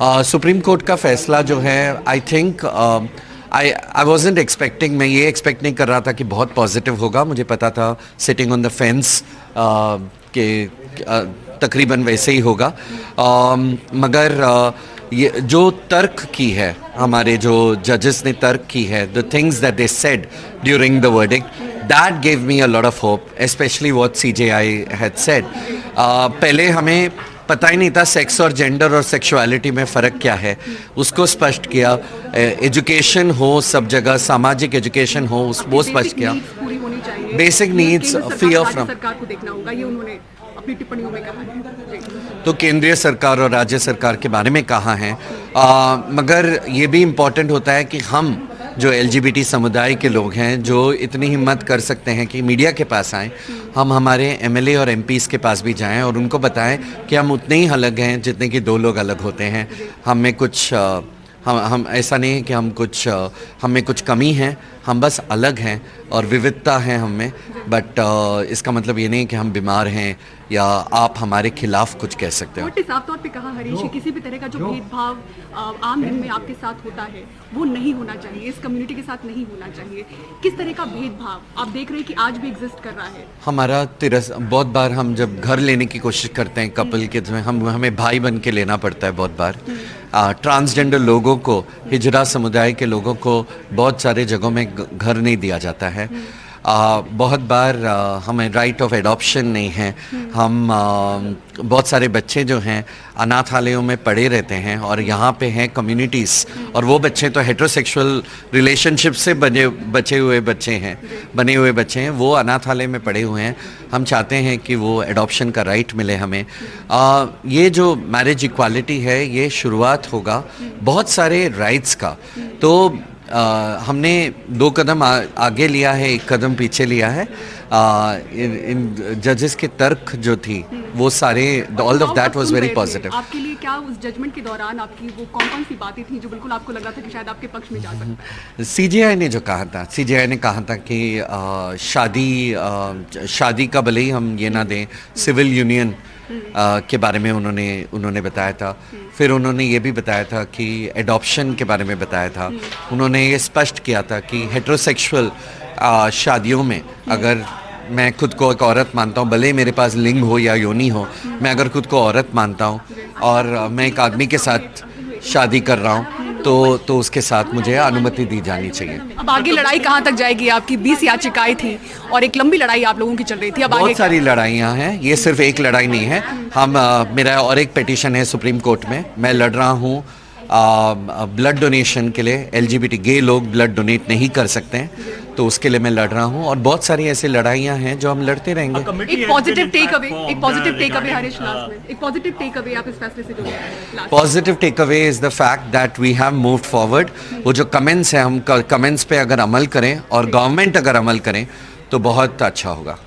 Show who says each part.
Speaker 1: Supreme court का फैसला जो है, I think I wasn't expecting, मैं ये एक्सपेक्ट नहीं कर रहा था कि बहुत पॉजिटिव होगा। मुझे पता था सिटिंग ऑन द फेंस कि तकरीबन वैसे ही होगा। मगर ये जो तर्क की है, हमारे जो जजेस ने तर्क की है, the things that they said during the verdict, that gave me a lot of hope, specially what CJI had said. पहले हमें पता ही नहीं था सेक्स और जेंडर और सेक्सुअलिटी में फ़र्क क्या है, उसको स्पष्ट किया। एजुकेशन हो सब जगह, सामाजिक एजुकेशन हो, वो स्पष्ट किया। बेसिक नीड्स फ्री फ्रॉम,
Speaker 2: सरकार को देखना होगा, ये उन्होंने अपनी टिप्पणियों में कहा है।
Speaker 1: तो केंद्रीय सरकार और राज्य सरकार के बारे में कहा है। मगर ये भी इम्पॉर्टेंट होता है कि हम जो एलजीबीटी समुदाय के लोग हैं, जो इतनी हिम्मत कर सकते हैं कि मीडिया के पास आएँ, हम हमारे एमएलए और एमपीज़ के पास भी जाएं और उनको बताएं कि हम उतने ही अलग हैं जितने कि दो लोग अलग होते हैं। हम में कुछ हम ऐसा नहीं है कि हम में कुछ कमी है, हम बस अलग हैं और विविधता है हम में। बट इसका मतलब ये नहीं कि हम बीमार हैं या आप हमारे खिलाफ कुछ कह सकते हो।
Speaker 2: साफ तौर पे कहा हरीश, किसी भी तरह का जो भेदभाव आम दिन में आपके साथ होता है वो नहीं होना चाहिए, इस कम्युनिटी के साथ नहीं होना चाहिए। किस तरह का भेदभाव आप देख रहे हैं कि आज भी एग्जिस्ट कर रहा है?
Speaker 1: हमारा बहुत बार हम जब घर लेने की कोशिश करते हैं कपल के, तो हमें भाई बन के लेना पड़ता है बहुत बार। ट्रांसजेंडर लोगों को, हिजरा समुदाय के लोगों को बहुत सारे जगहों में घर नहीं दिया जाता है। बहुत बार हमें राइट ऑफ एडॉप्शन नहीं है। हम बहुत सारे बच्चे जो हैं अनाथालयों में पड़े रहते हैं और यहाँ पे हैं कम्युनिटीज़, और वो बच्चे तो हेट्रोसेक्सुअल रिलेशनशिप से बने हुए बच्चे हैं, वो अनाथालय में पड़े हुए हैं। हम चाहते हैं कि वो एडॉप्शन का राइट मिले हमें। ये जो मैरिज इक्वालिटी है, ये शुरुआत होगा बहुत सारे राइट्स का। तो हमने 2 कदम आगे लिया है, 1 कदम पीछे लिया है। इन जजेस के तर्क जो थी वो सारे, all of that was very positive.
Speaker 2: आपके लिए क्या उस जजमेंट के दौरान आपकी वो कौन सी बातें थी जो बिल्कुल आपको लग रहा था कि शायद आपके पक्ष में जा सकता है?
Speaker 1: सीजेआई ने जो कहा था, सीजेआई ने कहा था कि शादी का भले ही हम ये ना दें, सिविल यूनियन के बारे में उन्होंने बताया था। फिर उन्होंने ये भी बताया था कि एडॉप्शन के बारे में बताया था। उन्होंने ये स्पष्ट किया था कि हेट्रोसेक्सुअल शादियों में, अगर मैं खुद को एक औरत मानता हूँ, भले ही मेरे पास लिंग हो या योनि हो, मैं अगर खुद को औरत मानता हूँ और मैं एक आदमी के साथ शादी कर रहा हूँ, तो उसके साथ मुझे अनुमति दी जानी चाहिए।
Speaker 2: अब आगे लड़ाई कहाँ तक जाएगी? आपकी 20 याचिकाएं थी और एक लंबी लड़ाई आप लोगों की चल रही थी। अब
Speaker 1: बहुत सारी लड़ाइयाँ हैं, ये सिर्फ एक लड़ाई नहीं है। मेरा और एक पिटीशन है सुप्रीम कोर्ट में, मैं लड़ रहा हूँ ब्लड डोनेशन के लिए। एलजीबीटी गे लोग ब्लड डोनेट नहीं कर सकते हैं, तो उसके लिए मैं लड़ रहा हूँ। और बहुत सारी ऐसी लड़ाइयाँ हैं जो हम लड़ते रहेंगे।
Speaker 2: एक positive takeaway Harish, last में एक पॉजिटिव टेक अवे आप इस फैसले से जुड़े हैं?
Speaker 1: Positive takeaway is the fact that we have moved forward. वो जो कमेंट्स हैं, हम कमेंट्स पे अगर अमल करें और गवर्नमेंट अगर अमल करें तो बहुत अच्छा होगा।